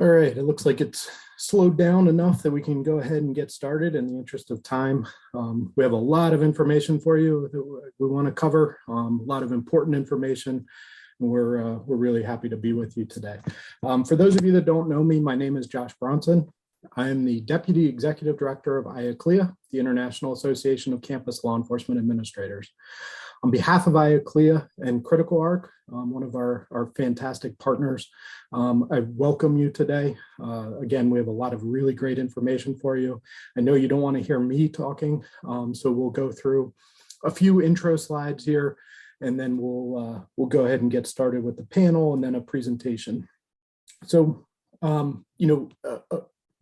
All right, it looks like it's slowed down enough that we can go ahead and get started in the interest of time. We have a lot of information for you that we want to cover, a lot of important information. And we're really happy to be with you today. For those of you that don't know me, my name is Josh Bronson. I am the Deputy Executive Director of IACLEA, the International Association of Campus Law Enforcement Administrators. On behalf of IACLEA and CriticalArc, one of our fantastic partners, I welcome you today. Again, we have a lot of really great information for you. I know you don't want to hear me talking, so we'll go through a few intro slides here, and then we'll go ahead and get started with the panel and then a presentation. So,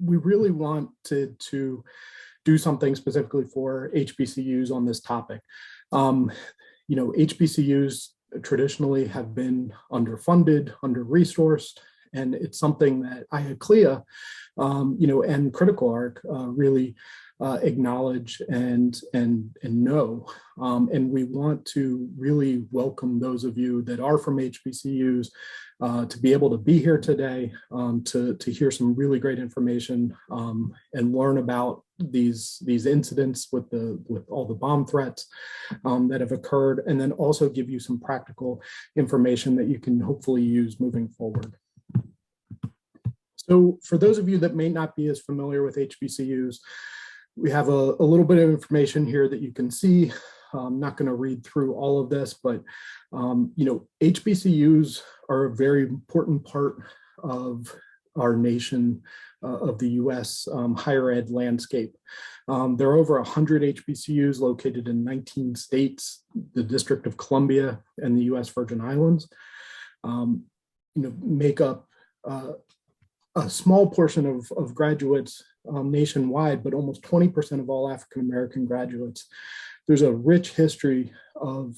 we really wanted to do something specifically for HBCUs on this topic. HBCUs traditionally have been underfunded, under-resourced, and it's something that IACLEA, and CriticalArc really acknowledge and know. And we want to really welcome those of you that are from HBCUs to be able to be here today, to hear some really great information and learn about these incidents with all the bomb threats that have occurred, and then also give you some practical information that you can hopefully use moving forward. So for those of you that may not be as familiar with HBCUs, we have a little bit of information here that you can see. I'm not going to read through all of this, but HBCUs are a very important part of our nation, of the U.S. Higher ed landscape. There are over 100 HBCUs located in 19 states, the District of Columbia, and the U.S. Virgin Islands. Make up a small portion of graduates nationwide, but almost 20% of all African-American graduates. There's a rich history of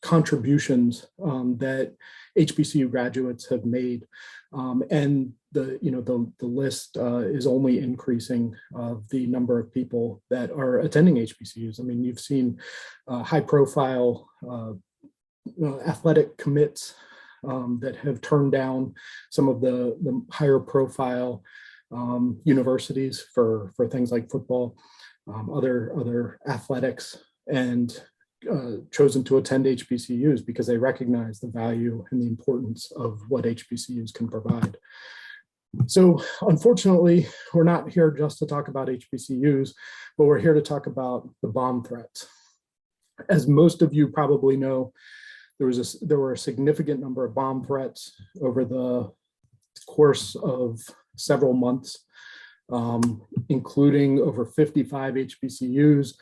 contributions that HBCU graduates have made, and the list is only increasing of the number of people that are attending HBCUs. I mean, you've seen high-profile athletic commits that have turned down some of the higher profile universities for things like football, other athletics, and chosen to attend HBCUs because they recognize the value and the importance of what HBCUs can provide. So unfortunately, we're not here just to talk about HBCUs, but we're here to talk about the bomb threats. As most of you probably know, there were a significant number of bomb threats over the course of several months, including over 55 HBCUs.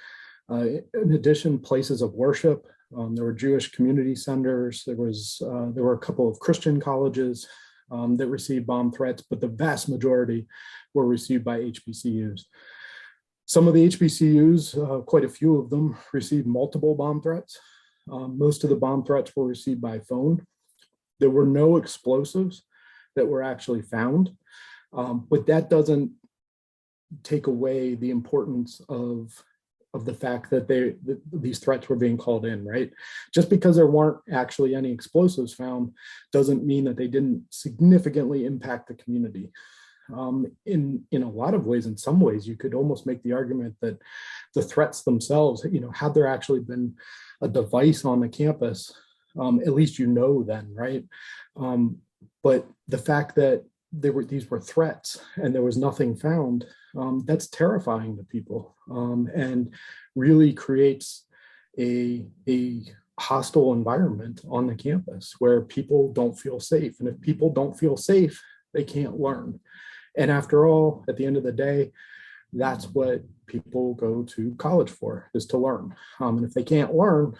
In addition, places of worship. There were Jewish community centers. There were a couple of Christian colleges that received bomb threats, but the vast majority were received by HBCUs. Some of the HBCUs, quite a few of them, received multiple bomb threats. Most of the bomb threats were received by phone. There were no explosives that were actually found, but that doesn't take away the importance of the fact that these threats were being called in, right? Just because there weren't actually any explosives found doesn't mean that they didn't significantly impact the community. In a lot of ways, in some ways, you could almost make the argument that the threats themselves, had there actually been a device on the campus, at least then, right? But the fact that these were threats and there was nothing found, that's terrifying to people, and really creates a hostile environment on the campus where people don't feel safe. And if people don't feel safe, they can't learn. And after all, at the end of the day, that's what people go to college for, is to learn. And if they can't learn,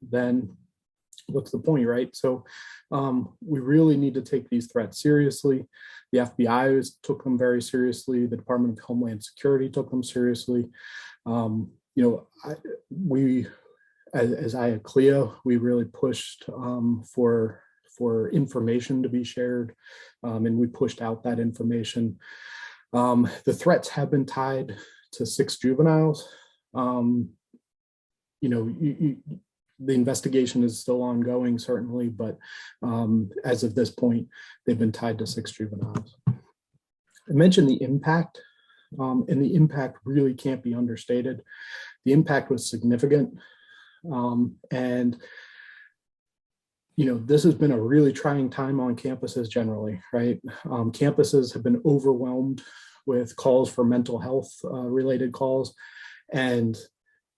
then what's the point, right? So we really need to take these threats seriously. The FBI took them very seriously. The Department of Homeland Security took them seriously. We, as IACLEA, we really pushed for information to be shared, and we pushed out that information. The threats have been tied to 6 juveniles. The investigation is still ongoing, certainly, but as of this point, they've been tied to 6 juveniles. I mentioned the impact, and the impact really can't be understated. The impact was significant, and this has been a really trying time on campuses generally, right? Campuses have been overwhelmed with calls for mental health related calls, and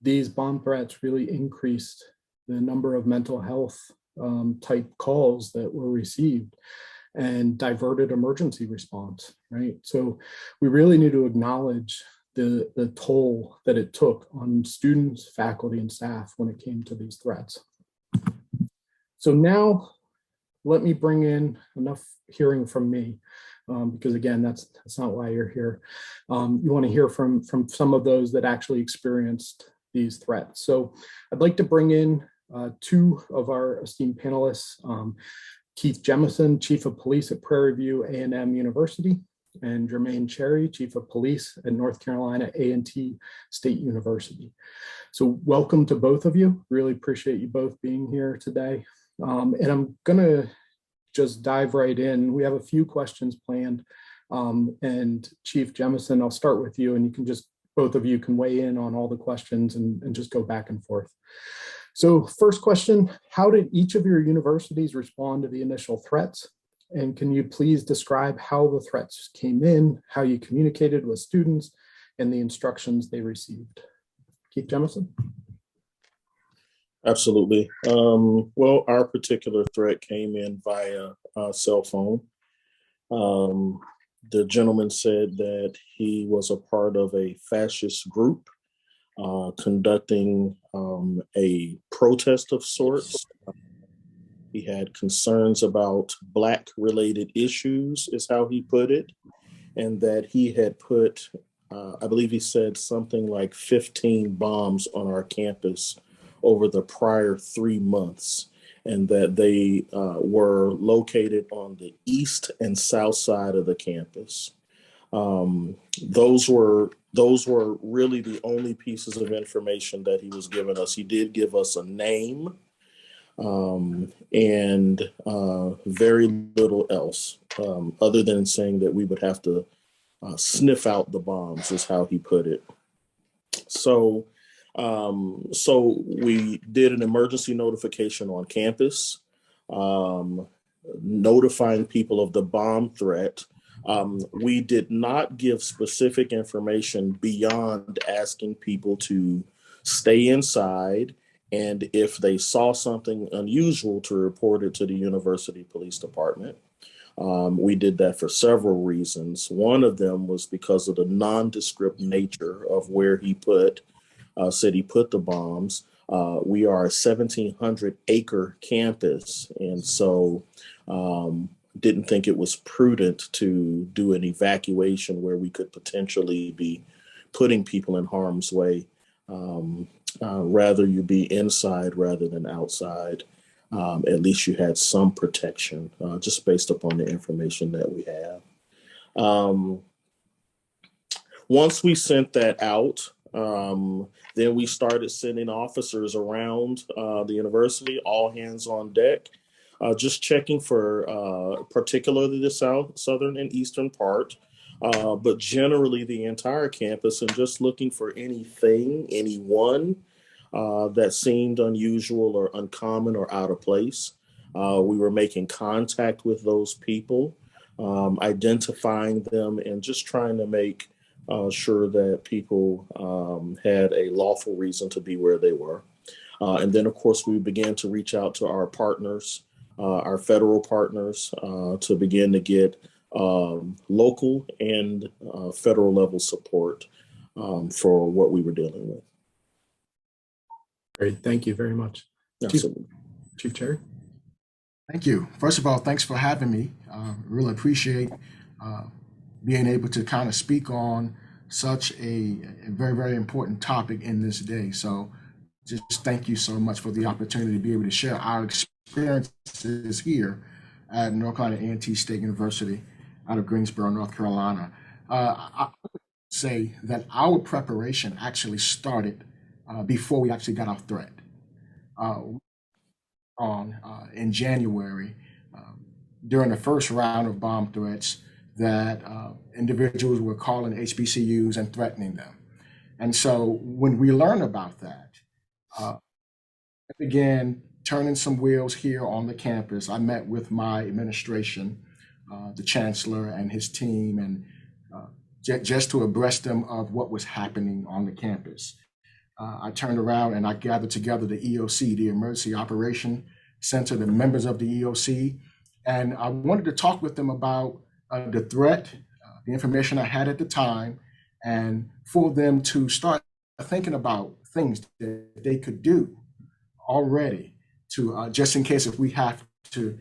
these bomb threats really increased the number of mental health type calls that were received and diverted emergency response, right? So we really need to acknowledge the toll that it took on students, faculty, and staff when it came to these threats. So now let me bring in enough hearing from me, because again, that's not why you're here. You want to hear from some of those that actually experienced these threats. So I'd like to bring in 2 of our esteemed panelists, Keith Jemison, Chief of Police at Prairie View A&M University, and Jermaine Cherry, Chief of Police at North Carolina A&T State University. So welcome to both of you. Really appreciate you both being here today. And I'm gonna just dive right in. We have a few questions planned. And Chief Jemison, I'll start with you, and you can both of you can weigh in on all the questions and just go back and forth. So first question, how did each of your universities respond to the initial threats? And can you please describe how the threats came in, how you communicated with students, and the instructions they received? Keith Jemison? Absolutely. Well, our particular threat came in via cell phone. The gentleman said that he was a part of a fascist group conducting a protest of sorts. He had concerns about Black-related issues, is how he put it, and that he had put, I believe he said something like 15 bombs on our campus over the prior 3 months, and that they were located on the east and south side of the campus. Those were really the only pieces of information that he was giving us. He did give us a name, and very little else, other than saying that we would have to sniff out the bombs, is how he put it. So we did an emergency notification on campus, notifying people of the bomb threat. We did not give specific information beyond asking people to stay inside, and if they saw something unusual, to report it to the University Police Department. We did that for several reasons. One of them was because of the nondescript nature of where he said he put the bombs. We are a 1,700-acre campus, and so didn't think it was prudent to do an evacuation where we could potentially be putting people in harm's way. Rather you be inside rather than outside. At least you had some protection, just based upon the information that we have. Once we sent that out, then we started sending officers around the university, all hands on deck, just checking for particularly the southern and eastern part, but generally the entire campus, and just looking for anyone that seemed unusual or uncommon or out of place. We were making contact with those people, identifying them, and just trying to make sure that people had a lawful reason to be where they were. And then, of course, we began to reach out to our partners, our federal partners, to begin to get local and federal level support for what we were dealing with. Great, thank you very much. Absolutely. Chief Cherry. Thank you. First of all, thanks for having me. Really appreciate being able to kind of speak on such a very, very important topic in this day. So just thank you so much for the opportunity to be able to share our experiences here at North Carolina A&T State University out of Greensboro, North Carolina. I would say that our preparation actually started before we actually got our threat. in January during the first round of bomb threats that individuals were calling HBCUs and threatening them. And so when we learned about that, I began turning some wheels here on the campus. I met with my administration, the chancellor and his team, and just to abreast them of what was happening on the campus. I turned around and I gathered together the EOC, the Emergency Operation Center, the members of the EOC, and I wanted to talk with them about the threat, the information I had at the time, and for them to start thinking about things that they could do already to just in case if we have to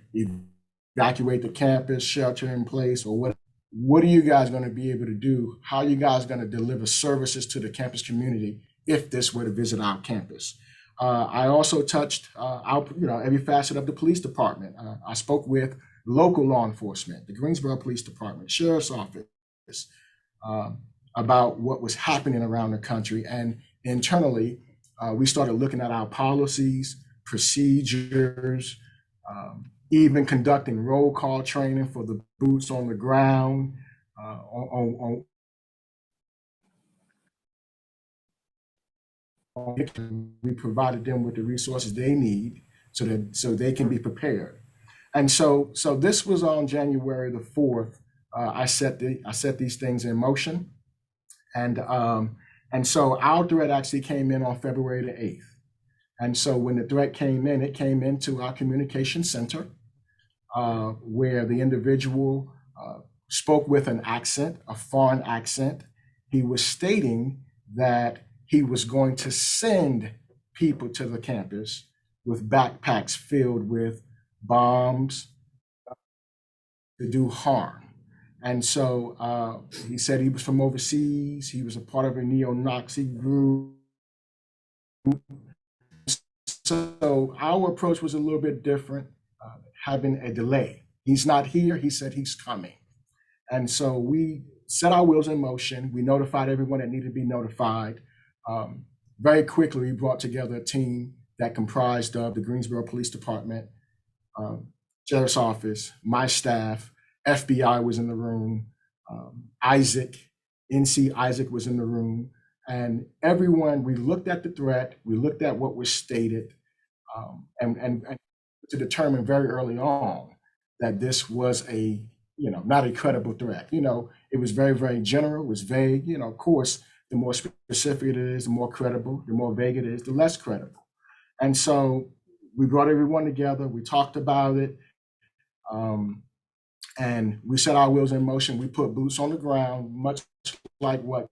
evacuate the campus, shelter in place, or what are you guys going to be able to do? How are you guys going to deliver services to the campus community if this were to visit our campus? I also touched every facet of the police department. I spoke with local law enforcement, the Greensboro Police Department, Sheriff's Office, about what was happening around the country. And internally, we started looking at our policies, procedures, even conducting roll call training for the boots on the ground. We provided them with the resources they need so they can be prepared. And so this was on January the 4th. I set these things in motion, and so our threat actually came in on February the 8th. And so when the threat came in, it came into our communication center, where the individual spoke with an accent, a foreign accent. He was stating that he was going to send people to the campus with backpacks filled with bombs to do harm. And so he said he was from overseas. He was a part of a neo-Nazi group. So our approach was a little bit different, having a delay. He's not here. He said he's coming. And so we set our wheels in motion. We notified everyone that needed to be notified. Very quickly, we brought together a team that comprised of the Greensboro Police Department, Sheriff's Office, my staff, FBI was in the room, NC Isaac was in the room, and everyone, we looked at the threat, we looked at what was stated, and to determine very early on that this was not a credible threat. It was very, very general, it was vague. Of course, the more specific it is, the more credible, the more vague it is, the less credible. And so we brought everyone together, we talked about it, and we set our wheels in motion. We put boots on the ground, much like what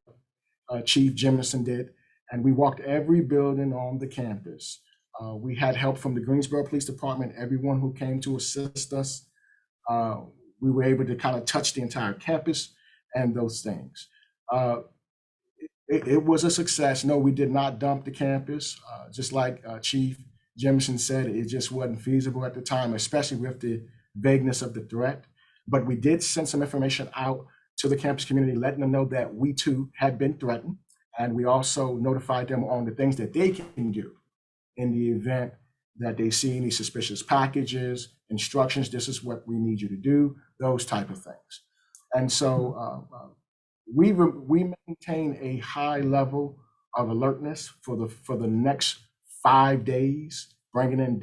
Chief Jemison did, and we walked every building on the campus. We had help from the Greensboro Police Department, everyone who came to assist us. We were able to kind of touch the entire campus and those things. It was a success. No, we did not dump the campus. Just like Chief Jemison said, it just wasn't feasible at the time, especially with the vagueness of the threat. But we did send some information out to the campus community, letting them know that we too had been threatened. And we also notified them on the things that they can do in the event that they see any suspicious packages, instructions, this is what we need you to do, those type of things. And so we maintain a high level of alertness for the next 5 days, bringing in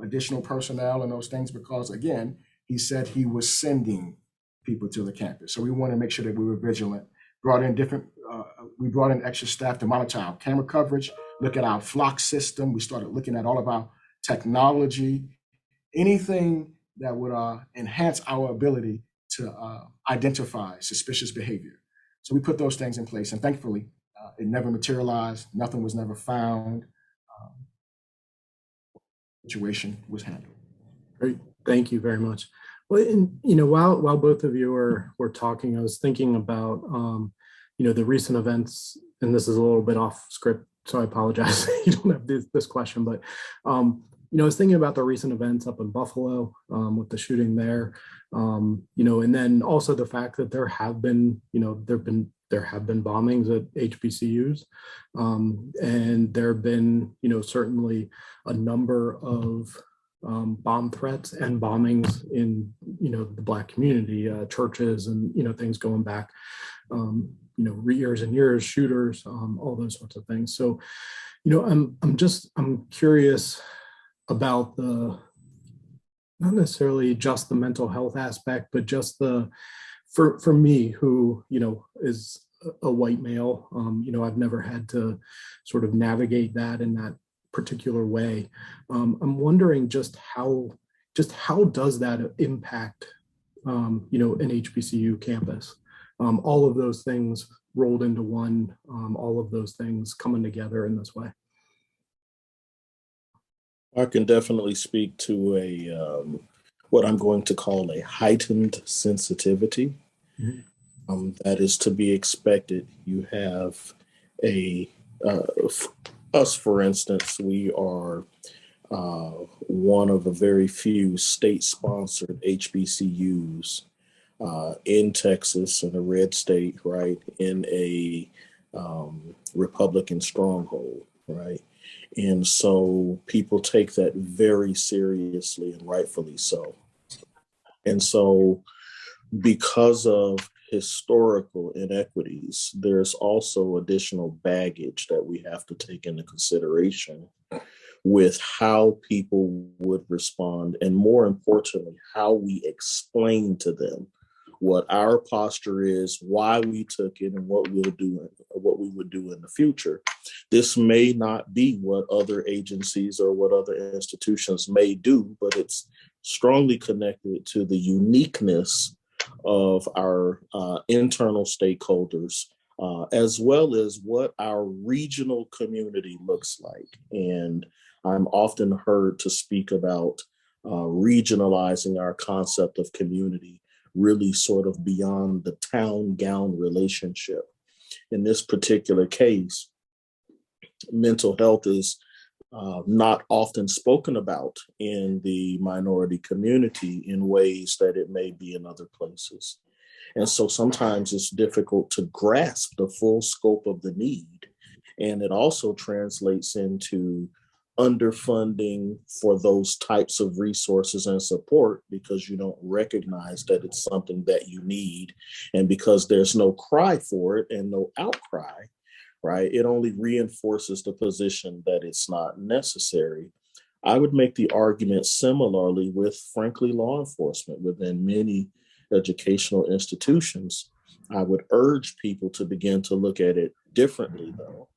additional personnel and those things, because again, he said he was sending people to the campus. So we want to make sure that we were vigilant. We brought in extra staff to monitor our camera coverage, look at our flock system. We started looking at all of our technology, anything that would enhance our ability to identify suspicious behavior. So we put those things in place, and thankfully, it never materialized. Nothing was never found. Situation was handled. Great, thank you very much. Well, and while both of you were talking, I was thinking about the recent events, and this is a little bit off script, so I apologize you don't have this question, but I was thinking about the recent events up in Buffalo with the shooting there, and then also the fact that there have been there have been bombings at HBCUs, and there have been, certainly a number of bomb threats and bombings in, the Black community, churches, and things going back, years and years, shooters, all those sorts of things. So, I'm curious about not necessarily just the mental health aspect, but just for me, who, is a white male, I've never had to sort of navigate that in that particular way. I'm wondering just how does that impact, an HBCU campus? All of those things rolled into one, all of those things coming together in this way. I can definitely speak to a what I'm going to call a heightened sensitivity. That is to be expected. You have us, for instance, we are one of a very few state-sponsored HBCUs in Texas, in a red state, right, in a Republican stronghold, right? And so people take that very seriously, and rightfully so. And so because of historical inequities, there's also additional baggage that we have to take into consideration with how people would respond, and more importantly, how we explain to them what our posture is, why we took it, and what we'll do, what we would do in the future. This may not be what other agencies or what other institutions may do, but it's strongly connected to the uniqueness of our internal stakeholders, as well as what our regional community looks like. And I'm often heard to speak about regionalizing our concept of community, really sort of beyond the town-gown relationship. In this particular case, mental health is not often spoken about in the minority community in ways that it may be in other places. And so sometimes it's difficult to grasp the full scope of the need. And it also translates into underfunding for those types of resources and support, because you don't recognize that it's something that you need. And because there's no cry for it and no outcry, right, it only reinforces the position that it's not necessary. I would make the argument similarly with, frankly, law enforcement within many educational institutions. I would urge people to begin to look at it differently, though,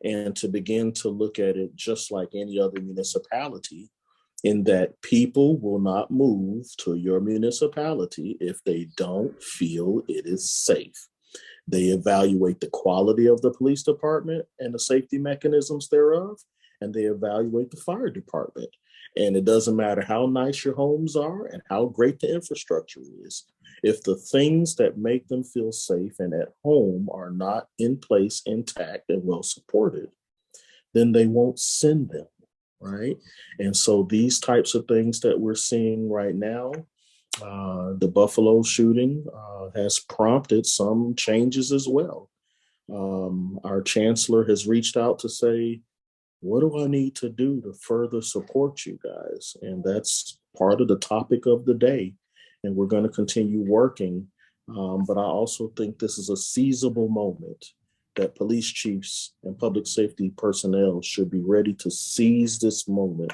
and to begin to look at it just like any other municipality, in that people will not move to your municipality if they don't feel it is safe. They evaluate the quality of the police department and the safety mechanisms thereof, and they evaluate the fire department. And it doesn't matter how nice your homes are and how great the infrastructure is. If the things that make them feel safe and at home are not in place, intact, and well supported, then they won't send them, right? And so these types of things that we're seeing right now, the Buffalo shooting has prompted some changes as well. Our chancellor has reached out to say, what do I need to do to further support you guys? And that's part of the topic of the day. And we're going to continue working. But I also think this is a seizable moment that police chiefs and public safety personnel should be ready to seize this moment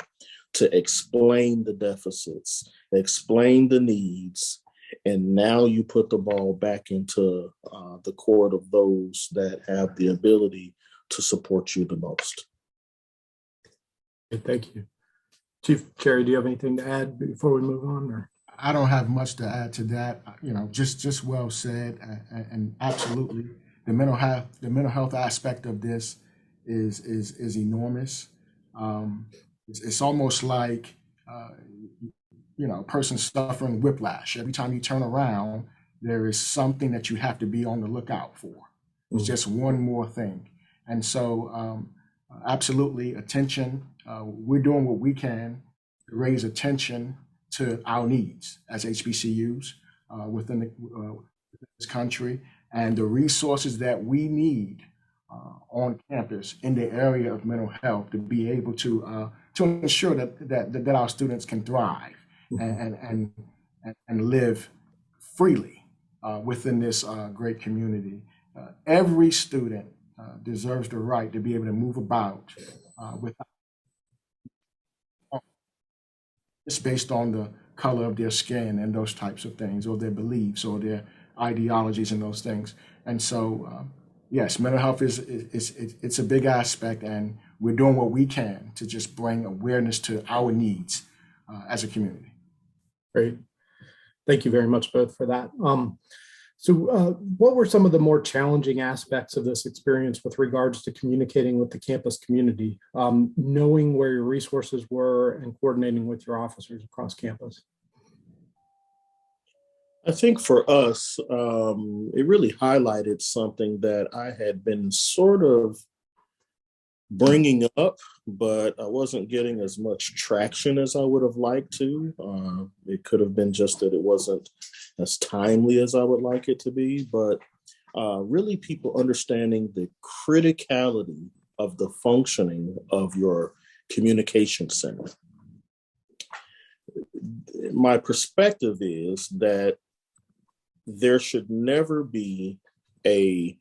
to explain the deficits, explain the needs, and now you put the ball back into the court of those that have the ability to support you the most. Thank you. Chief Cherry, do you have anything to add before we move on? Or? I don't have much to add to that. Just well said, and absolutely, the mental health aspect of this is enormous. It's almost like a person suffering whiplash. Every time you turn around, there is something that you have to be on the lookout for. It's just one more thing, and so absolutely attention. We're doing what we can to raise attention to our needs as HBCUs within this country, and the resources that we need on campus in the area of mental health to be able to ensure that our students can thrive and live freely within this great community. Every student deserves the right to be able to move about without just based on the color of their skin and those types of things, or their beliefs, or their ideologies and those things. And so, yes, mental health is it's a big aspect, and we're doing what we can to just bring awareness to our needs as a community. Great. Thank you very much both for that. What were some of the more challenging aspects of this experience with regards to communicating with the campus community, knowing where your resources were and coordinating with your officers across campus? I think for us, it really highlighted something that I had been sort of bringing up, but I wasn't getting as much traction as I would have liked to. It could have been just that it wasn't as timely as I would like it to be, but really people understanding the criticality of the functioning of your communication center. My perspective is that there should never be a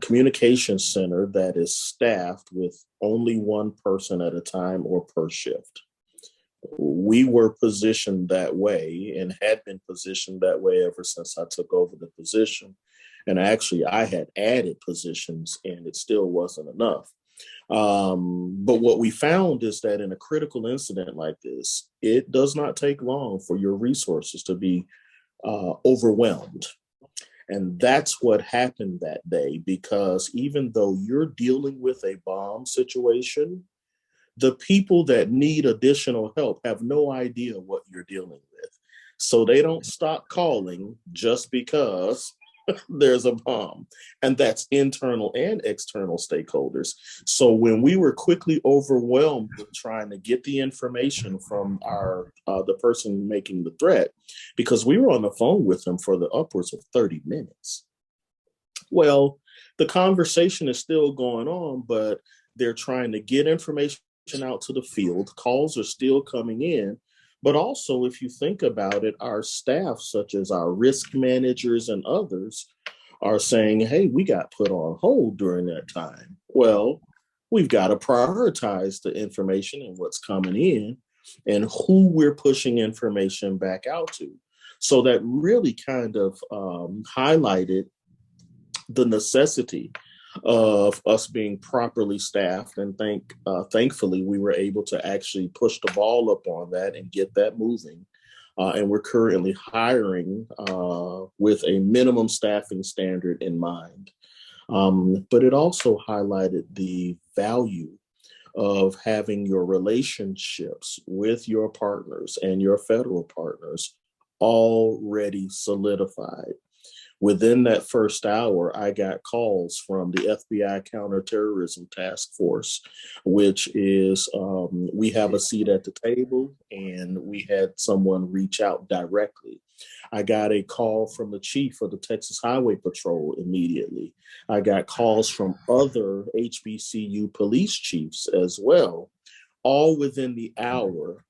communication center that is staffed with only one person at a time or per shift. We were positioned that way and had been positioned that way ever since I took over the position. And actually, I had added positions and it still wasn't enough. But what we found is that in a critical incident like this, it does not take long for your resources to be overwhelmed. And that's what happened that day, because even though you're dealing with a bomb situation, the people that need additional help have no idea what you're dealing with. So they don't stop calling just because there's a bomb. And that's internal and external stakeholders. So when we were quickly overwhelmed with trying to get the information from the person making the threat, because we were on the phone with them for the upwards of 30 minutes. Well, the conversation is still going on, but they're trying to get information out to the field. Calls are still coming in. But also, if you think about it, our staff, such as our risk managers and others, are saying, hey, we got put on hold during that time. Well, we've got to prioritize the information and what's coming in and who we're pushing information back out to. So that really kind of highlighted the necessity of us being properly staffed, and thankfully we were able to actually push the ball up on that and get that moving. And we're currently hiring with a minimum staffing standard in mind. But it also highlighted the value of having your relationships with your partners and your federal partners already solidified. Within that first hour, I got calls from the FBI Counterterrorism Task Force, which is we have a seat at the table, and we had someone reach out directly. I got a call from the chief of the Texas Highway Patrol immediately. I got calls from other HBCU police chiefs as well, all within the hour,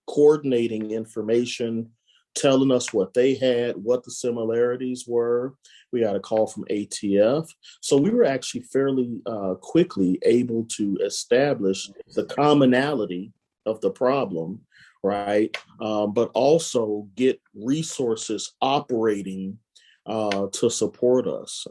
coordinating information, telling us what they had, what the similarities were. We got a call from ATF. So we were actually fairly quickly able to establish the commonality of the problem, right? But also get resources operating to support us.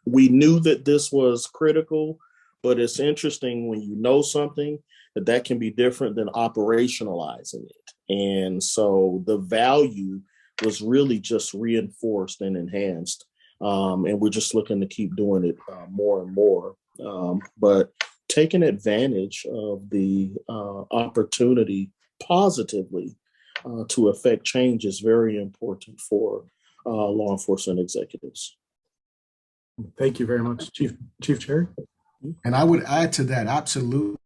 We knew that this was critical, but it's interesting when you know something that can be different than operationalizing it. And so the value was really just reinforced and enhanced. And we're just looking to keep doing it more and more. But taking advantage of the opportunity positively to affect change is very important for law enforcement executives. Thank you very much, Chief Cherry. And I would add to that, absolutely.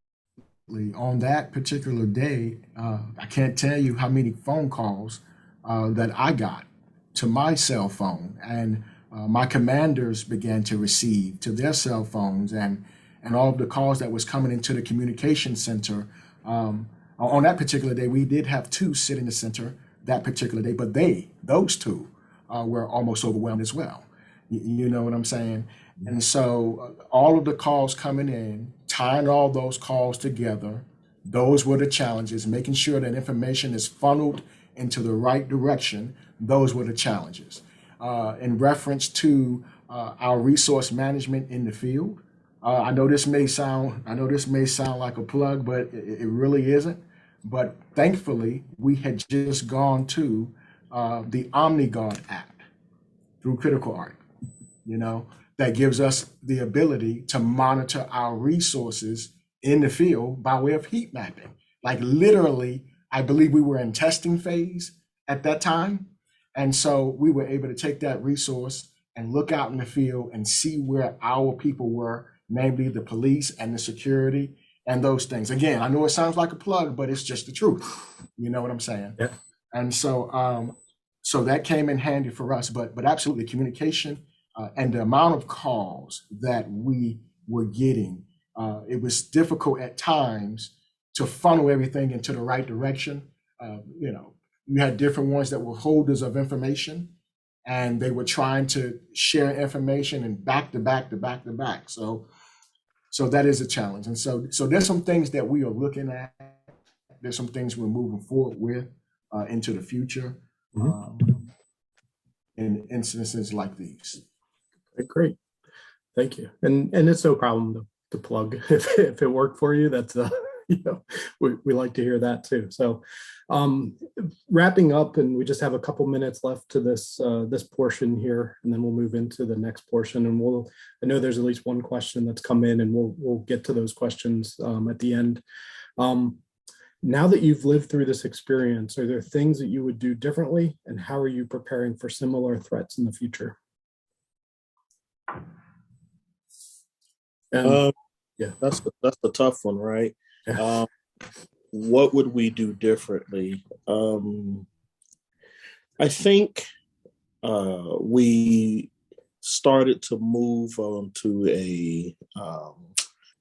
On that particular day, I can't tell you how many phone calls that I got to my cell phone, and my commanders began to receive to their cell phones and all of the calls that was coming into the communication center. On that particular day, we did have two sit in the center that particular day, but those two were almost overwhelmed as well. You know what I'm saying? And so all of the calls coming in, tying all those calls together, those were the challenges, making sure that information is funneled into the right direction. Those were the challenges. In reference to our resource management in the field, I know this may sound like a plug, but it really isn't. But thankfully, we had just gone to the OmniGuard app through CriticalArc, that gives us the ability to monitor our resources in the field by way of heat mapping. Like literally, I believe we were in testing phase at that time. And so we were able to take that resource and look out in the field and see where our people were, namely the police and the security and those things. Again, I know it sounds like a plug, but it's just the truth. You know what I'm saying? Yeah. And so so that came in handy for us, but absolutely communication and the amount of calls that we were getting, it was difficult at times to funnel everything into the right direction. You had different ones that were holders of information, and they were trying to share information and back to back to back to back. So that is a challenge. And so there's some things that we are looking at. There's some things we're moving forward with into the future in instances like these. Great. Thank you. And it's no problem to plug if it worked for you. That's we like to hear that too. So wrapping up, and we just have a couple minutes left to this portion here, and then we'll move into the next portion. And I know there's at least one question that's come in, and we'll get to those questions at the end. Now that you've lived through this experience, are there things that you would do differently, and how are you preparing for similar threats in the future? Yeah, that's the tough one, right? Yeah. What would we do differently? I think we started to move on to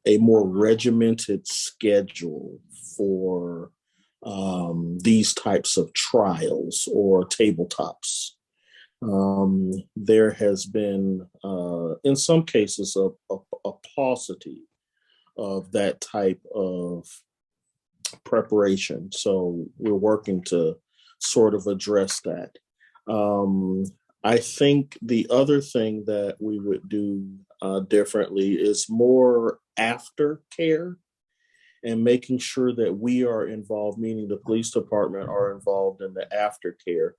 a more regimented schedule for these types of trials or tabletops. There has been, in some cases, a paucity of that type of preparation. So we're working to sort of address that. I think the other thing that we would do differently is more aftercare and making sure that we are involved, meaning the police department are involved in the aftercare.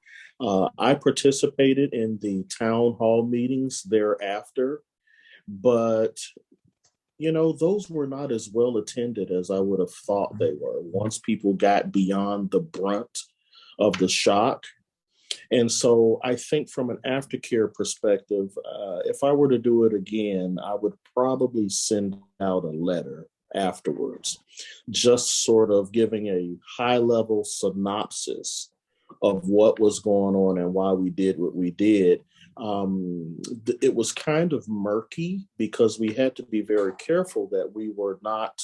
I participated in the town hall meetings thereafter, but those were not as well attended as I would have thought they were once people got beyond the brunt of the shock. And so I think from an aftercare perspective, if I were to do it again, I would probably send out a letter afterwards, just sort of giving a high-level synopsis of what was going on and why we did what we did. It was kind of murky because we had to be very careful that we were not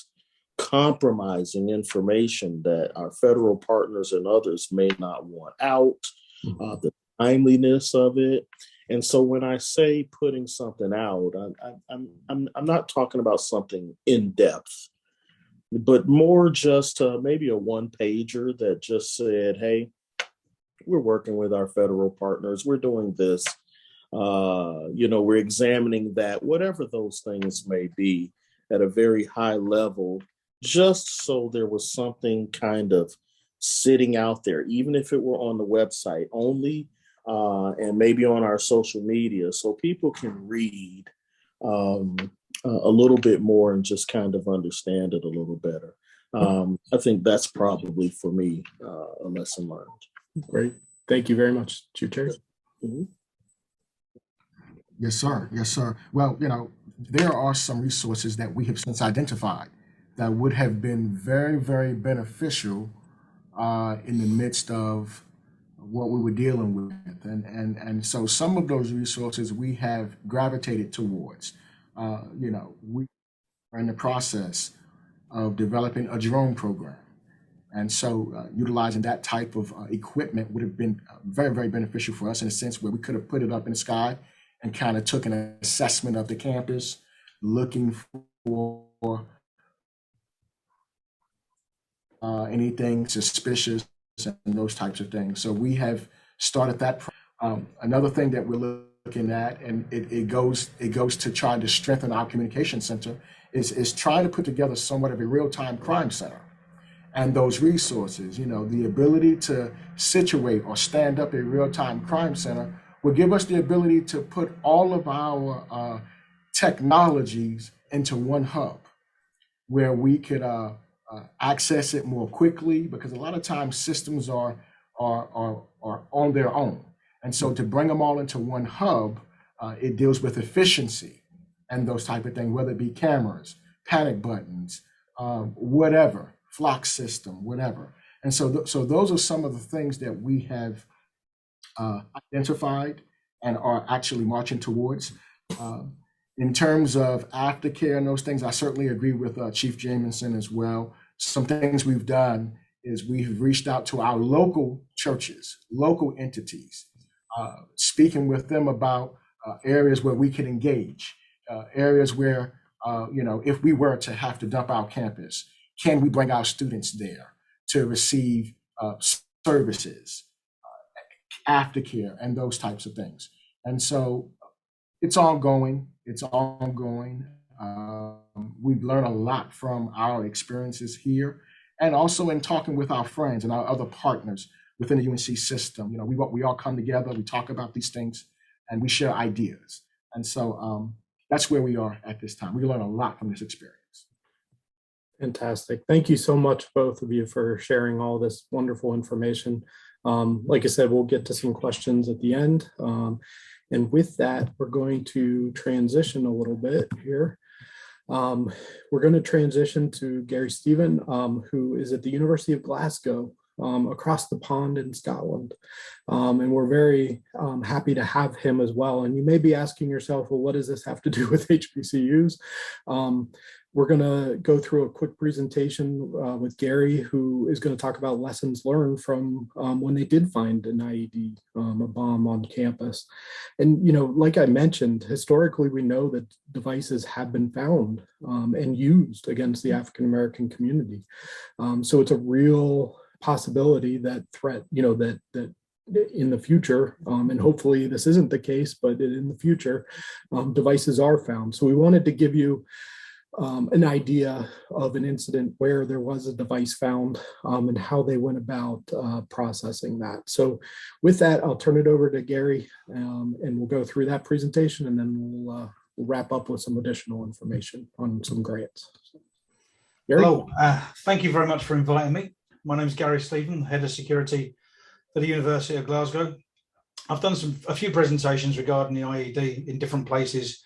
compromising information that our federal partners and others may not want out, the timeliness of it. And so when I say putting something out, I'm not talking about something in depth, but more just maybe a one-pager that just said, hey, we're working with our federal partners. We're doing this. We're examining that, whatever those things may be at a very high level, just so there was something kind of sitting out there, even if it were on the website only, and maybe on our social media, so people can read a little bit more and just kind of understand it a little better. I think that's probably for me a lesson learned. Great. Thank you very much, Chief Terry. Mm-hmm. Yes, sir. Yes, sir. Well, there are some resources that we have since identified that would have been very, very beneficial in the midst of what we were dealing with. And so some of those resources we have gravitated towards. We are in the process of developing a drone program. And so utilizing that type of equipment would have been very, very beneficial for us in a sense where we could have put it up in the sky and kind of took an assessment of the campus, looking for anything suspicious and those types of things. So we have started that. Another thing that we're looking at, and it goes to trying to strengthen our communication center, is trying to put together somewhat of a real-time crime center. And those resources, the ability to situate or stand up a real-time crime center will give us the ability to put all of our technologies into one hub where we could access it more quickly, because a lot of times systems are on their own. And so to bring them all into one hub, it deals with efficiency and those type of things, whether it be cameras, panic buttons, whatever, flock system, whatever. And so those are some of the things that we have identified and are actually marching towards. In terms of aftercare and those things, I certainly agree with Chief Jamison as well. Some things we've done is we've reached out to our local churches, local entities, speaking with them about areas where we can engage, areas where, if we were to have to dump our campus, can we bring our students there to receive services, aftercare, and those types of things. And so it's ongoing. We've learned a lot from our experiences here, and also in talking with our friends and our other partners within the UNC system. We all come together, we talk about these things, and we share ideas. And so that's where we are at this time. We learn a lot from this experience. Fantastic. Thank you so much, both of you, for sharing all this wonderful information. Like I said, we'll get to some questions at the end. And with that, we're going to transition a little bit here. We're going to transition to Gary Stephen, who is at the University of Glasgow, across the pond in Scotland. And we're very happy to have him as well. And you may be asking yourself, well, what does this have to do with HBCUs? We're going to go through a quick presentation with Gary, who is going to talk about lessons learned from when they did find an IED, a bomb on campus. And, like I mentioned, historically, we know that devices have been found and used against the African-American community. So it's a real possibility that threat, that in the future, and hopefully this isn't the case, but in the future, devices are found. So we wanted to give you an idea of an incident where there was a device found and how they went about processing that. So with that, I'll turn it over to Gary and we'll go through that presentation, and then we'll wrap up with some additional information on some grants. Gary? Hello, thank you very much for inviting me. My name is Gary Stephen, Head of Security at the University of Glasgow. I've done a few presentations regarding the IED in different places,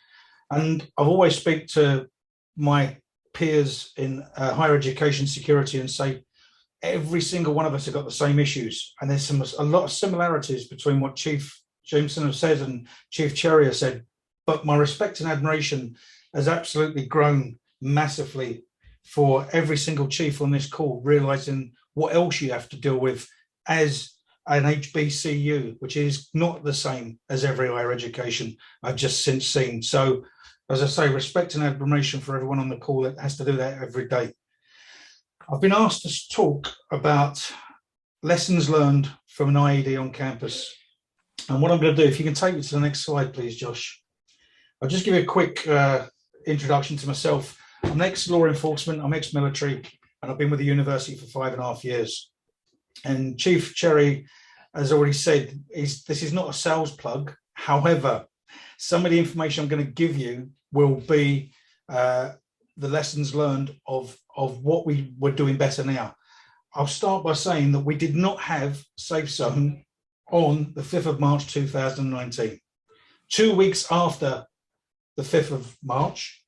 and I've always speak to my peers in higher education security and say every single one of us have got the same issues, and there's a lot of similarities between what Chief Jameson has said and Chief Cherry has said, but my respect and admiration has absolutely grown massively for every single chief on this call, realizing what else you have to deal with as an HBCU, which is not the same as every higher education I've just since seen. So as I say, respect and admiration for everyone on the call that has to do that every day. I've been asked to talk about lessons learned from an IED on campus. And what I'm going to do, if you can take me to the next slide, please, Josh. I'll just give you a quick introduction to myself. I'm an ex-law enforcement, I'm ex-military, and I've been with the university for 5.5 years. And Chief Cherry has already said, this is not a sales plug. However, some of the information I'm going to give you will be the lessons learned of what we were doing better now. I'll start by saying that we did not have Safe Zone on the 5th of March 2019. 2 weeks after the 5th of March,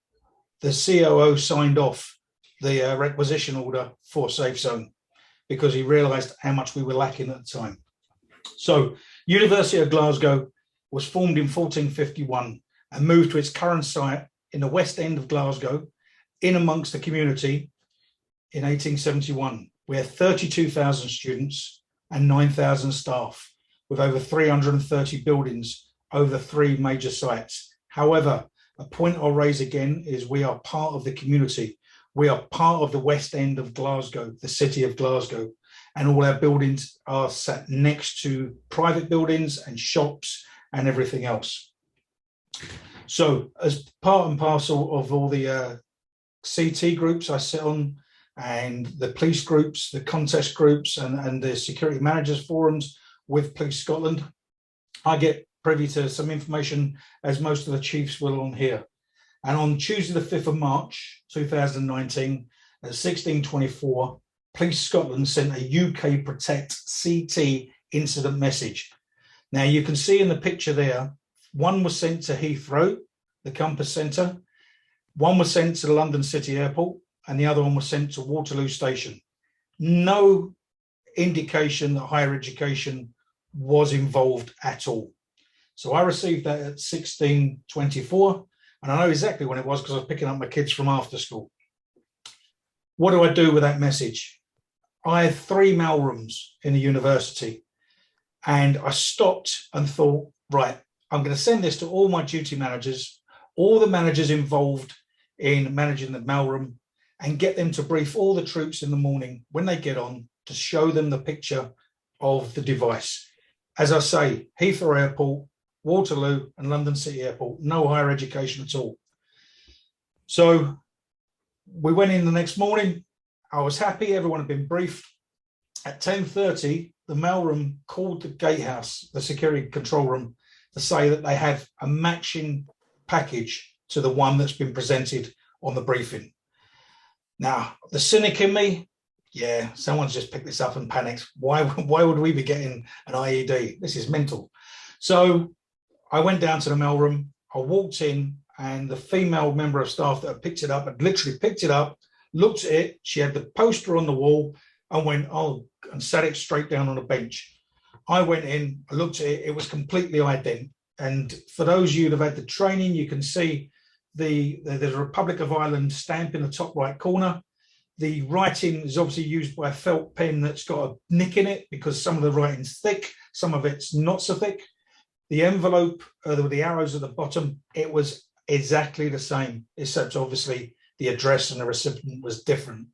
the COO signed off the requisition order for Safe Zone because he realized how much we were lacking at the time. So University of Glasgow was formed in 1451 and moved to its current site in the west end of Glasgow, in amongst the community, in 1871. We had 32,000 students and 9,000 staff, with over 330 buildings over 3 major sites. However, a point I'll raise again is we are part of the community. We are part of the west end of Glasgow, the city of Glasgow, and all our buildings are sat next to private buildings and shops and everything else. So as part and parcel of all the CT groups I sit on, and the police groups, the contest groups, and the security managers forums with Police Scotland, I get privy to some information, as most of the chiefs will on here. And on Tuesday the 5th of March 2019 at 16:24, Police Scotland sent a UK Protect CT incident message. Now you can see in the picture there, one was sent to Heathrow, the Compass Centre, one was sent to the London City Airport, and the other one was sent to Waterloo Station. No indication that higher education was involved at all. So I received that at 16:24, and I know exactly when it was because I was picking up my kids from after school. What do I do with that message? I had 3 mail rooms in the university, and I stopped and thought, right, I'm going to send this to all my duty managers, all the managers involved in managing the mailroom, and get them to brief all the troops in the morning when they get on to show them the picture of the device. As I say, Heathrow Airport, Waterloo and London City Airport, no higher education at all. So we went in the next morning. I was happy, everyone had been briefed. At 10:30, the mailroom called the gatehouse, the security control room, to say that they have a matching package to the one that's been presented on the briefing. Now, the cynic in me, yeah, someone's just picked this up and panicked. Why would we be getting an IED? This is mental. So I went down to the mailroom, I walked in, and the female member of staff that had picked it up had literally picked it up, looked at it, she had the poster on the wall, and went, oh, and sat it straight down on a bench. I went in, I looked at it, it was completely ident. And for those of you that have had the training, you can see the Republic of Ireland stamp in the top right corner. The writing is obviously used by a felt pen that's got a nick in it because some of the writing's thick, some of it's not so thick. The envelope, with the arrows at the bottom, it was exactly the same, except obviously the address and the recipient was different.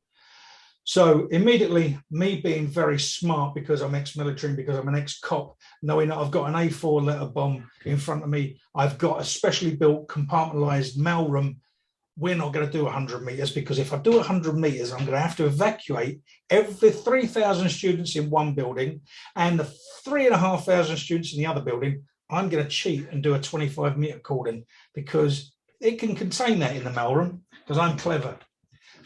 So immediately, me being very smart because I'm ex-military and because I'm an ex-cop, knowing that I've got an A4 letter bomb in front of me, I've got a specially built compartmentalized mailroom. We're not going to do 100 meters because if I do 100 meters, I'm going to have to evacuate every 3,000 students in one building and the 3,500 students in the other building. I'm going to cheat and do a 25-meter cordon because it can contain that in the mailroom because I'm clever.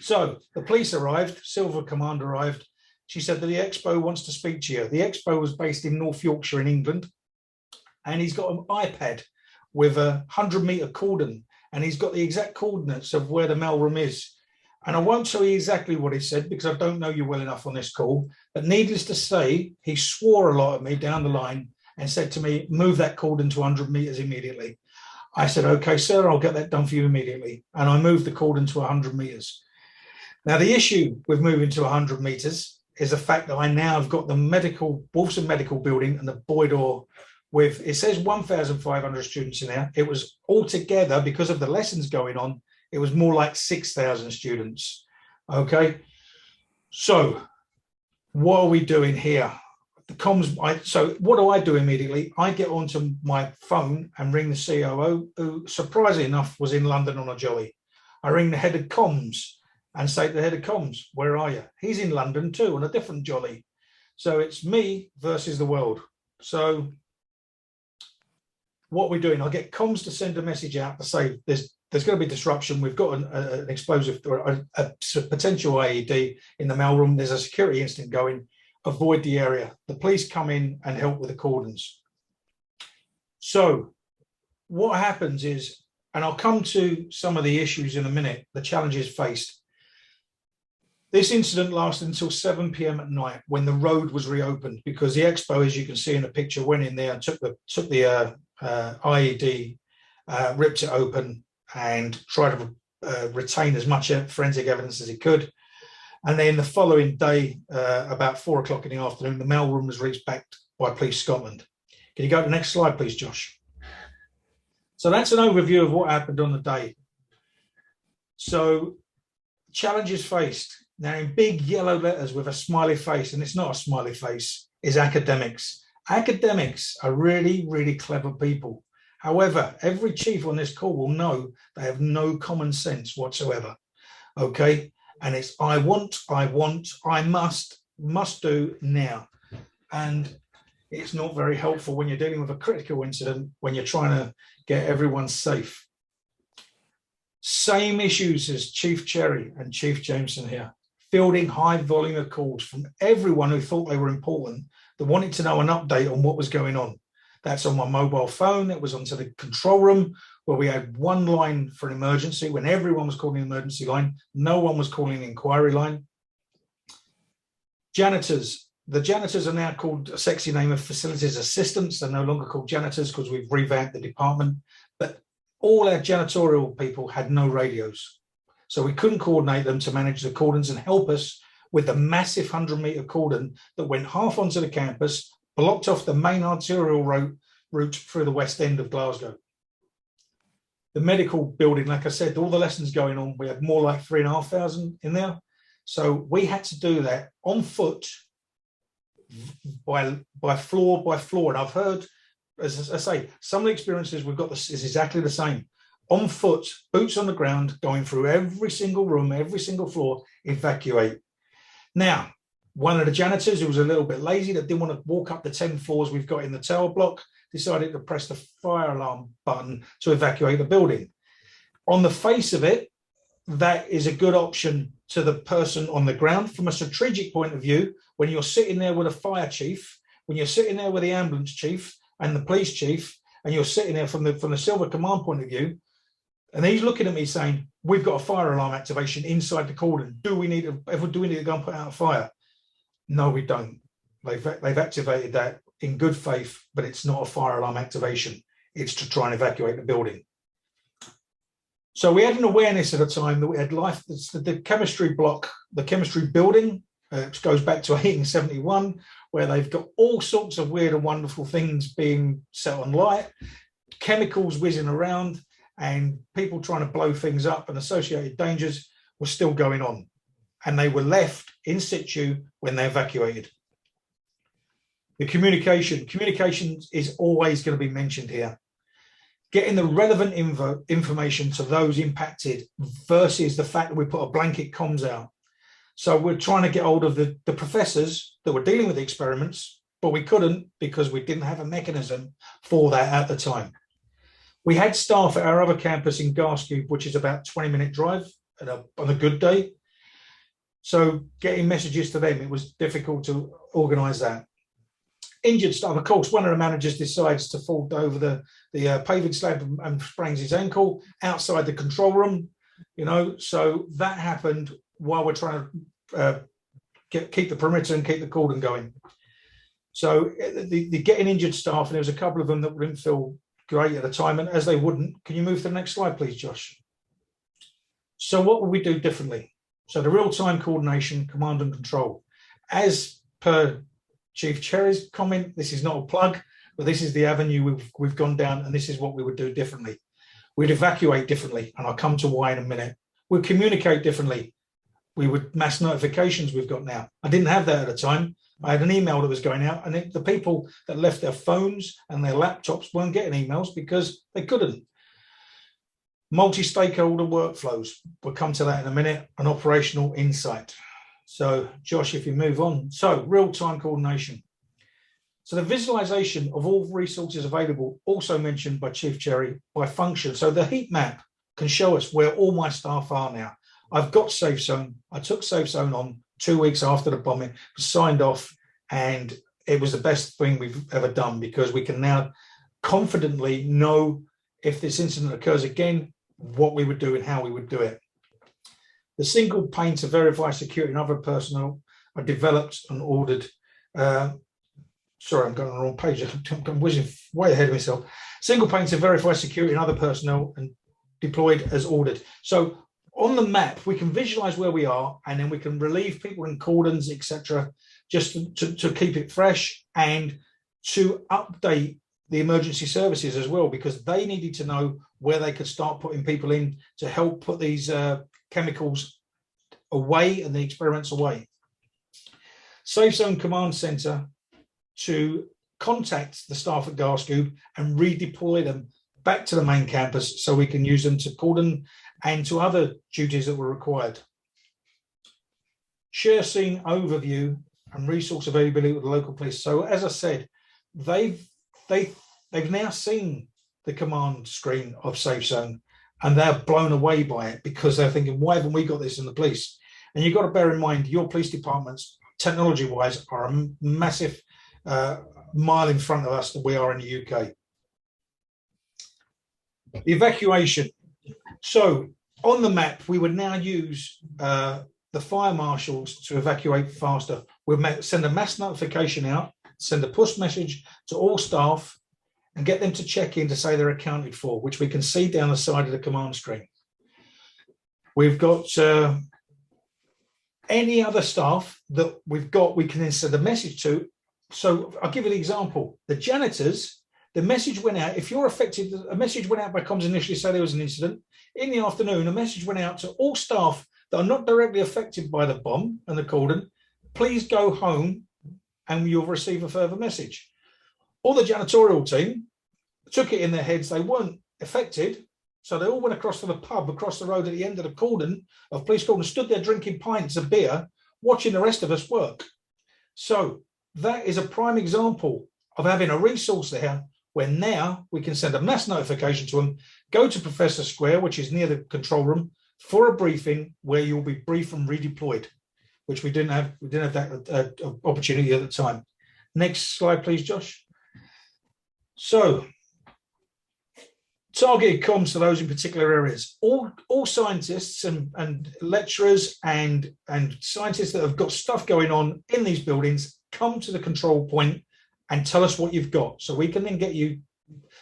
So the police arrived, Silver Command arrived. She said that the Expo wants to speak to you. The Expo was based in North Yorkshire in England, and he's got an iPad with a 100-meter cordon, and he's got the exact coordinates of where the mailroom is. And I won't tell you exactly what he said because I don't know you well enough on this call, but needless to say, he swore a lot at me down the line and said to me, move that cordon to 100 meters immediately. I said, okay, sir, I'll get that done for you immediately. And I moved the cordon to 100 meters. Now, the issue with moving to 100 meters is the fact that I now have got the Wolfson Medical Building and the Boydor with, it says 1,500 students in there. It was altogether, because of the lessons going on, it was more like 6,000 students. Okay. So what are we doing here? The comms, so what do I do immediately? I get onto my phone and ring the COO, who surprisingly enough was in London on a jolly. I ring the head of comms and say to the head of comms, where are you? He's in London too on a different jolly. So it's me versus the world. So what we're doing, I get comms to send a message out to say there's going to be disruption. We've got an explosive or a potential IED in the mailroom. There's a security incident going. Avoid the area. The police come in and help with the cordons. So what happens is, and I'll come to some of the issues in a minute, the challenges faced. This incident lasted until 7 p.m. at night when the road was reopened, because the expo, as you can see in the picture, went in there and took the IED, ripped it open and tried to retain as much forensic evidence as he could. And then the following day, about 4 o'clock in the afternoon, the mailroom was reached back by Police Scotland. Can you go to the next slide, please, Josh? So that's an overview of what happened on the day. So challenges faced. Now, in big yellow letters with a smiley face, and it's not a smiley face, is academics. Academics are really, really clever people. However, every chief on this call will know they have no common sense whatsoever. Okay? And it's I want, I must do now. And it's not very helpful when you're dealing with a critical incident, when you're trying to get everyone safe. Same issues as Chief Cherry and Chief Jameson here. Fielding high volume of calls from everyone who thought they were important, that wanted to know an update on what was going on. That's on my mobile phone. It was onto the control room, where we had one line for an emergency when everyone was calling the emergency line. No one was calling the inquiry line. Janitors. The janitors are now called a sexy name of facilities assistants. They're no longer called janitors because we've revamped the department. But all our janitorial people had no radios. So we couldn't coordinate them to manage the cordons and help us with the massive 100-meter cordon that went half onto the campus, blocked off the main arterial route through the west end of Glasgow. The medical building, like I said, all the lessons going on, we had more like 3,500 in there. So we had to do that on foot, by floor by floor. And I've heard, as I say, some of the experiences we've got is exactly the same. On foot, boots on the ground, going through every single room, every single floor, evacuate. Now, one of the janitors who was a little bit lazy, that didn't want to walk up the 10 floors we've got in the tower block, decided to press the fire alarm button to evacuate the building. On the face of it, that is a good option to the person on the ground. From a strategic point of view, when you're sitting there with a fire chief, when you're sitting there with the ambulance chief and the police chief, and you're sitting there from the Silver Command point of view, and he's looking at me saying, we've got a fire alarm activation inside the cordon. Do we need to go and put out a fire? No, we don't. They've activated that in good faith, but it's not a fire alarm activation. It's to try and evacuate the building. So we had an awareness at a time that we had the chemistry block, the chemistry building, which goes back to 1871, where they've got all sorts of weird and wonderful things being set on light, chemicals whizzing around, and people trying to blow things up, and associated dangers were still going on. And they were left in situ when they evacuated. The communication is always going to be mentioned here. Getting the relevant information to those impacted versus the fact that we put a blanket comms out. So we're trying to get hold of the professors that were dealing with the experiments, but we couldn't because we didn't have a mechanism for that at the time. We had staff at our other campus in Glasgow, which is about a 20-minute drive on a good day. So getting messages to them, it was difficult to organise that. Injured staff, of course, one of the managers decides to fall over the paving slab and sprains his ankle outside the control room, so that happened while we're trying to keep the perimeter and keep the cordon going. So the getting injured staff, and there was a couple of them that didn't feel great at the time, and as they wouldn't. Can you move to the next slide, please, Josh? So what would we do differently? So the real-time coordination, command and control. As per Chief Cherry's comment, this is not a plug, but this is the avenue we've gone down, and this is what we would do differently. We'd evacuate differently, and I'll come to why in a minute. We'd communicate differently. We would mass notifications we've got now. I didn't have that at the time. I had an email that was going out, and the people that left their phones and their laptops weren't getting emails because they couldn't. Multi-stakeholder workflows. We'll come to that in a minute. An operational insight. So, Josh, if you move on. So, real-time coordination. So, the visualization of all resources available, also mentioned by Chief Cherry, by function. So, the heat map can show us where all my staff are now. I've got Safe Zone. I took Safe Zone on 2 weeks after the bombing, was signed off, and it was the best thing we've ever done because we can now confidently know if this incident occurs again, what we would do and how we would do it. The single pane to verify security and other personnel are developed and ordered. Sorry, I'm going on the wrong page. I'm whizzing way ahead of myself. Single pane to verify security and other personnel and deployed as ordered. So on the map, we can visualize where we are, and then we can relieve people in cordons, etc., just to keep it fresh and to update the emergency services as well, because they needed to know where they could start putting people in to help put these chemicals away and the experiments away. Safe Zone Command Center to contact the staff at Glasgow and redeploy them back to the main campus so we can use them to cordon and to other duties that were required. Share scene overview and resource availability with the local police. So as I said, they've now seen the command screen of Safe Zone, and they're blown away by it because they're thinking, why haven't we got this in the police? And you've got to bear in mind, your police departments, technology-wise, are a massive mile in front of us that we are in the UK. The evacuation. So on the map, we would now use the fire marshals to evacuate faster. We'll send a mass notification out, send a push message to all staff, and get them to check in to say they're accounted for, which we can see down the side of the command screen. We've got any other staff that we've got, we can then send a message to. So I'll give you an example. The janitors, the message went out. If you're affected, a message went out by comms initially say there was an incident. In the afternoon, a message went out to all staff that are not directly affected by the bomb and the cordon. Please go home and you'll receive a further message. All the janitorial team took it in their heads they weren't affected, so they all went across to the pub across the road at the end of the cordon of police cordon, stood there drinking pints of beer, watching the rest of us work. So that is a prime example of having a resource there where now we can send a mass notification to them, go to Professor Square, which is near the control room, for a briefing where you'll be briefed and redeployed, which we didn't have that opportunity at the time. Next slide, please, Josh. So, targeted comms to those in particular areas. All scientists and lecturers and scientists that have got stuff going on in these buildings come to the control point and tell us what you've got. So we can then get you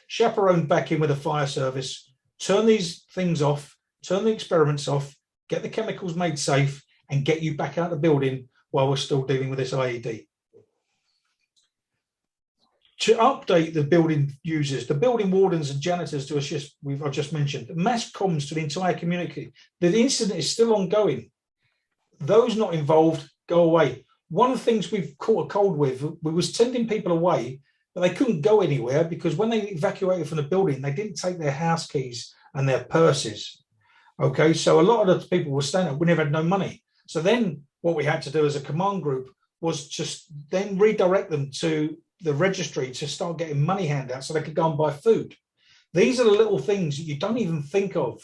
chaperoned back in with a fire service, turn these things off, turn the experiments off, get the chemicals made safe, and get you back out of the building while we're still dealing with this IED. To update the building users, the building wardens and janitors to assist, I've just mentioned, mass comms to the entire community. The incident is still ongoing. Those not involved, go away. One of the things we've caught a cold with, we was sending people away, but they couldn't go anywhere because when they evacuated from the building, they didn't take their house keys and their purses. Okay, so a lot of the people were staying up, we never had no money. So then what we had to do as a command group was just then redirect them to the registry to start getting money handouts so they could go and buy food. These are the little things that you don't even think of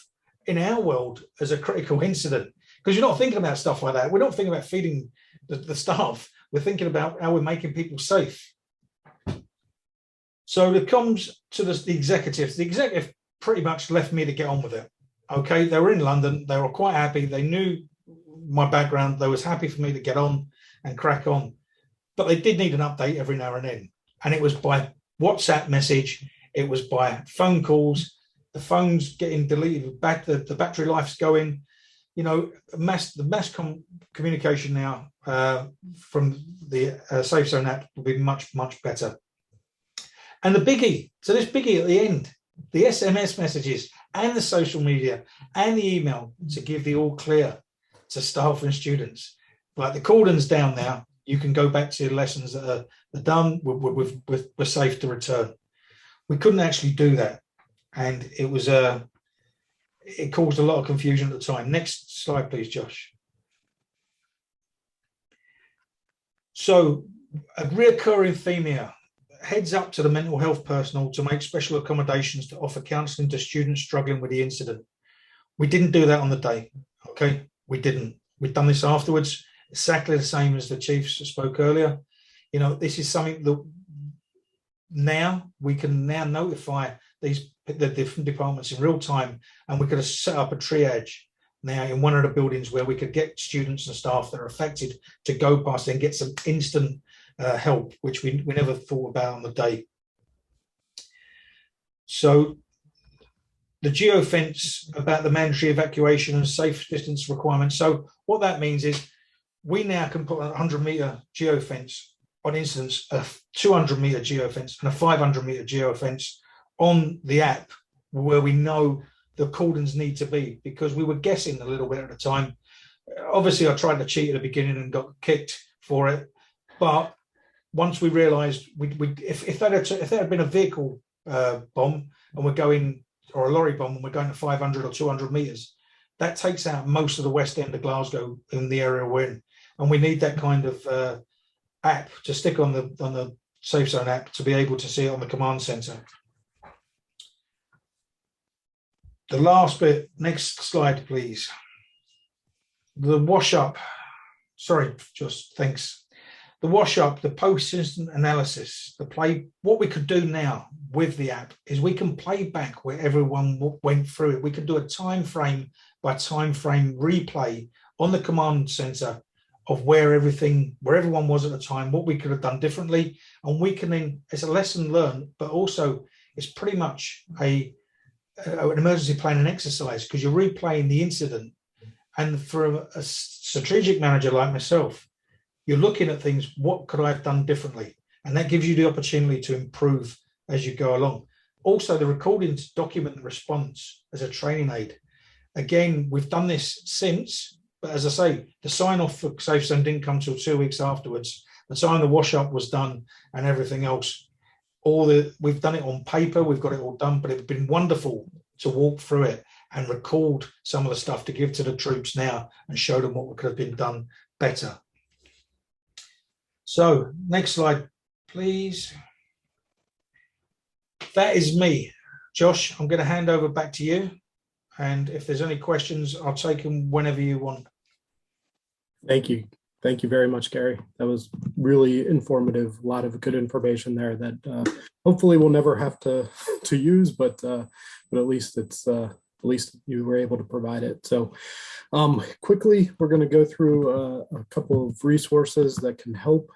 in our world as a critical incident, because you're not thinking about stuff like that. We're not thinking about feeding the staff. We're thinking about how we're making people safe. So it comes to the executives. The executive pretty much left me to get on with it. Okay, they were in London. They were quite happy. They knew my background. They was happy for me to get on and crack on. But they did need an update every now and then. And it was by WhatsApp message. It was by phone calls. The phones getting deleted, back the battery life's going. You know, the mass communication now from the Safe Zone app will be much, much better. And the biggie, so this biggie at the end, the SMS messages and the social media and the email to give the all clear to staff and students. Like the cordon's down now, you can go back to your lessons that are done, we're safe to return. We couldn't actually do that. And it was it caused a lot of confusion at the time. Next slide, please, Josh. So a reoccurring theme here, heads up to the mental health personnel to make special accommodations to offer counselling to students struggling with the incident. We didn't do that on the day, okay? We didn't. We've done this afterwards, exactly the same as the chiefs spoke earlier. You know, this is something that now we can now notify the different departments in real time, and we could have set up a triage now in one of the buildings where we could get students and staff that are affected to go past and get some instant help, which we never thought about on the day. So the geofence about the mandatory evacuation and safe distance requirements. So what that means is we now can put a 100-meter geofence on incidents, a 200-meter geofence and a 500-meter geofence on the app where we know the cordons need to be, because we were guessing a little bit at the time. Obviously, I tried to cheat at the beginning and got kicked for it. But once we realised if there had been a vehicle bomb and we're going, or a lorry bomb and we're going to 500 or 200 metres, that takes out most of the west end of Glasgow in the area we're in. And we need that kind of app to stick on the Safe Zone app to be able to see it on the command centre. The last bit, next slide, please. The wash up, sorry, just thanks. The wash up, the post-incident analysis, what we could do now with the app is we can play back where everyone went through it. We could do a time frame by time frame replay on the command center of where everyone was at the time, what we could have done differently. And we can then, it's a lesson learned, but also it's pretty much an emergency planning exercise, because you're replaying the incident. And for a strategic manager like myself, you're looking at things, what could I have done differently? And that gives you the opportunity to improve as you go along. Also, the recordings document the response as a training aid. Again, we've done this since, but as I say, the sign off for Safe Zone didn't come till 2 weeks afterwards. The time the wash up was done and everything else. We've done it on paper, we've got it all done, but it's been wonderful to walk through it and record some of the stuff to give to the troops now and show them what could have been done better. So next slide, please. That is me. Josh, I'm going to hand over back to you. And if there's any questions, I'll take them whenever you want. Thank you. Thank you very much, Gary. That was really informative. A lot of good information there that hopefully we'll never have to use, but at least at least you were able to provide it. So quickly, we're going to go through a couple of resources that can help.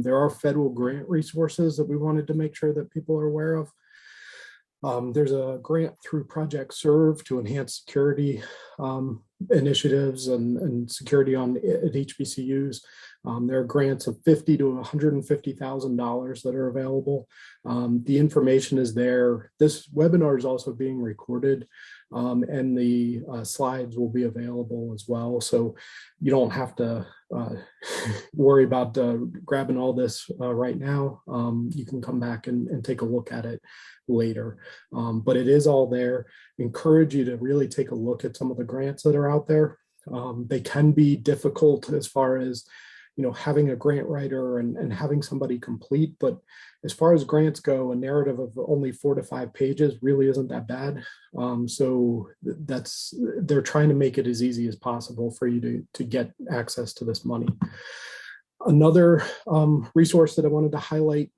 There are federal grant resources that we wanted to make sure that people are aware of. There's a grant through Project Serve to enhance security initiatives and security at HBCUs. There are grants of $50,000 to $150,000 that are available. The information is there. This webinar is also being recorded, and the slides will be available as well. So you don't have to worry about grabbing all this right now. You can come back and take a look at it later. But it is all there. Encourage you to really take a look at some of the grants that are out there. They can be difficult as far as having a grant writer and having somebody complete, but as far as grants go, a narrative of only 4 to 5 pages really isn't that bad. So they're trying to make it as easy as possible for you to get access to this money. Another resource that I wanted to highlight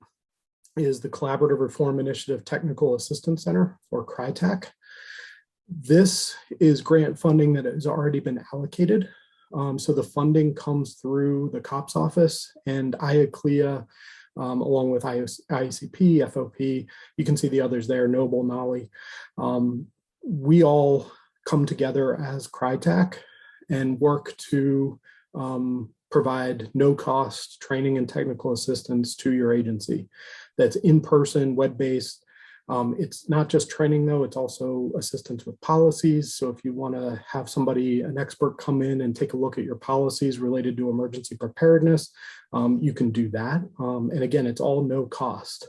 is the Collaborative Reform Initiative Technical Assistance Center, or CriticalArc. This is grant funding that has already been allocated. So the funding comes through the COPS office and IACLEA, along with IACP, FOP. You can see the others there, Noble, Nolly. We all come together as CriticalArc and work to provide no-cost training and technical assistance to your agency. That's in-person, web-based. It's not just training though, it's also assistance with policies. So if you want to have an expert come in and take a look at your policies related to emergency preparedness, you can do that. And again, it's all no cost.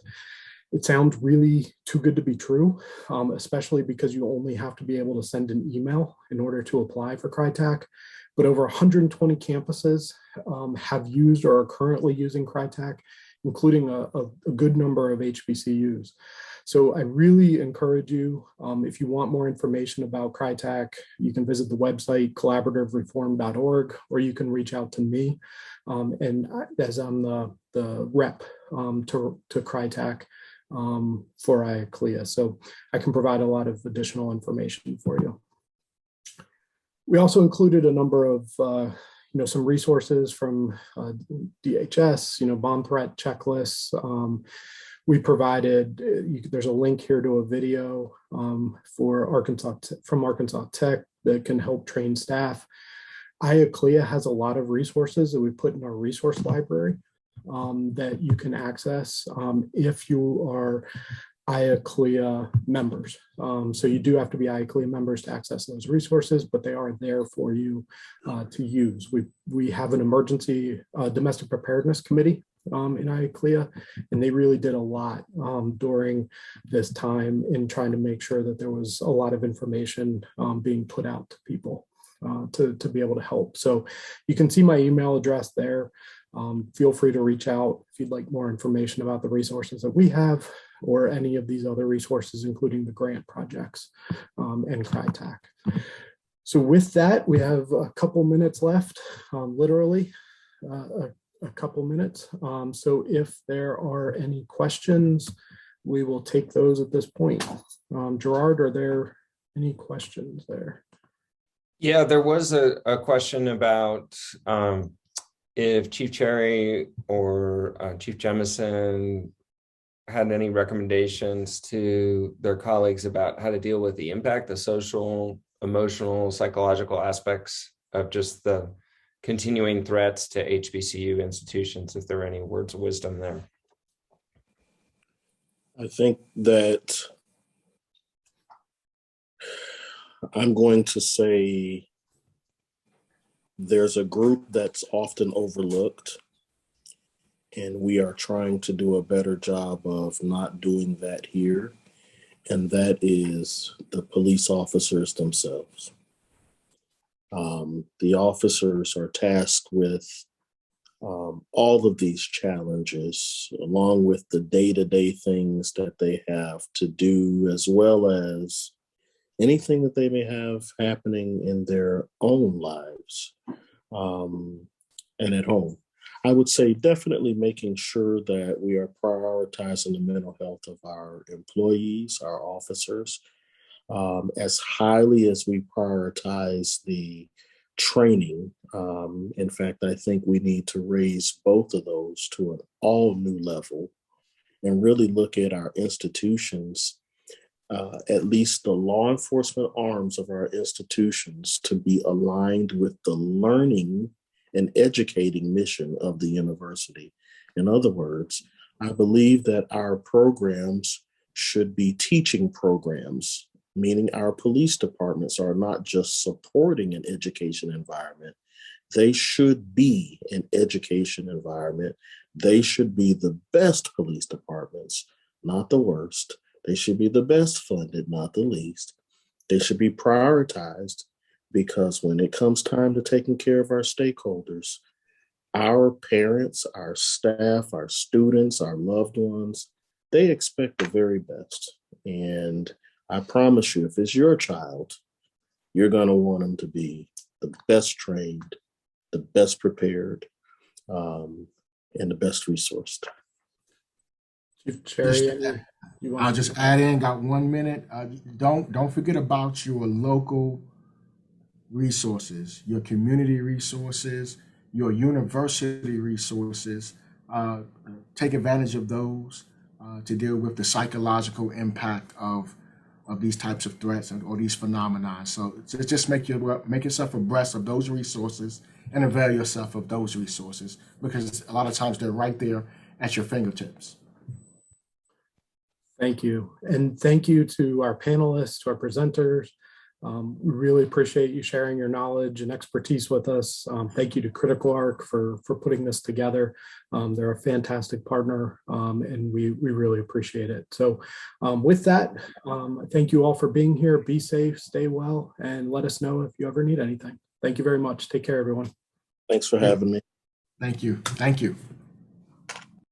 It sounds really too good to be true, especially because you only have to be able to send an email in order to apply for CriticalArc. But over 120 campuses have used or are currently using CriticalArc, including a good number of HBCUs. So I really encourage you, if you want more information about CriticalArc, you can visit the website collaborativereform.org, or you can reach out to me, and as I'm the rep to CriticalArc for IACLEA. So I can provide a lot of additional information for you. We also included a number of some resources from DHS, bomb threat checklists. We provided, there's a link here to a video from Arkansas Tech that can help train staff. IACLEA has a lot of resources that we put in our resource library that you can access if you are IACLEA members. So you do have to be IACLEA members to access those resources, but they are there for you to use. We have an emergency domestic preparedness committee in IACLEA, and they really did a lot during this time in trying to make sure that there was a lot of information being put out to people to be able to help. So you can see my email address there. Feel free to reach out if you'd like more information about the resources that we have or any of these other resources, including the grant projects and CRITAC. So with that, we have a couple minutes left, literally a couple minutes. So if there are any questions, we will take those at this point. Gerard, are there any questions there? Yeah, there was a question about if Chief Cherry or Chief Jemison had any recommendations to their colleagues about how to deal with the impact, the social, emotional, psychological aspects of just the continuing threats to HBCU institutions, if there are any words of wisdom there. I think that I'm going to say there's a group that's often overlooked, and we are trying to do a better job of not doing that here, and that is the police officers themselves. The officers are tasked with all of these challenges, along with the day-to-day things that they have to do, as well as anything that they may have happening in their own lives and at home. I would say definitely making sure that we are prioritizing the mental health of our employees, our officers, as highly as we prioritize the training. In fact, I think we need to raise both of those to an all new level and really look at our institutions, at least the law enforcement arms of our institutions, to be aligned with the learning and educating mission of the university. In other words, I believe that our programs should be teaching programs, meaning our police departments are not just supporting an education environment. They should be an education environment. They should be the best police departments, not the worst. They should be the best funded, not the least. They should be prioritized, because when it comes time to taking care of our stakeholders, our parents, our staff, our students, our loved ones, they expect the very best. And I promise you, if it's your child, you're going to want them to be the best trained, the best prepared, and the best resourced. Chief Cherry, I'll just add in, got 1 minute. Don't forget about your local resources, your community resources, your university resources. Take advantage of those to deal with the psychological impact of these types of threats or these phenomena. So just make yourself abreast of those resources and avail yourself of those resources, because a lot of times they're right there at your fingertips. Thank you. And thank you to our panelists, to our presenters. We really appreciate you sharing your knowledge and expertise with us. Thank you to CriticalArc for putting this together. They're a fantastic partner, and we really appreciate it. So with that, thank you all for being here. Be safe, stay well, and let us know if you ever need anything. Thank you very much. Take care, everyone. Thanks for having me. Thank you. Thank you.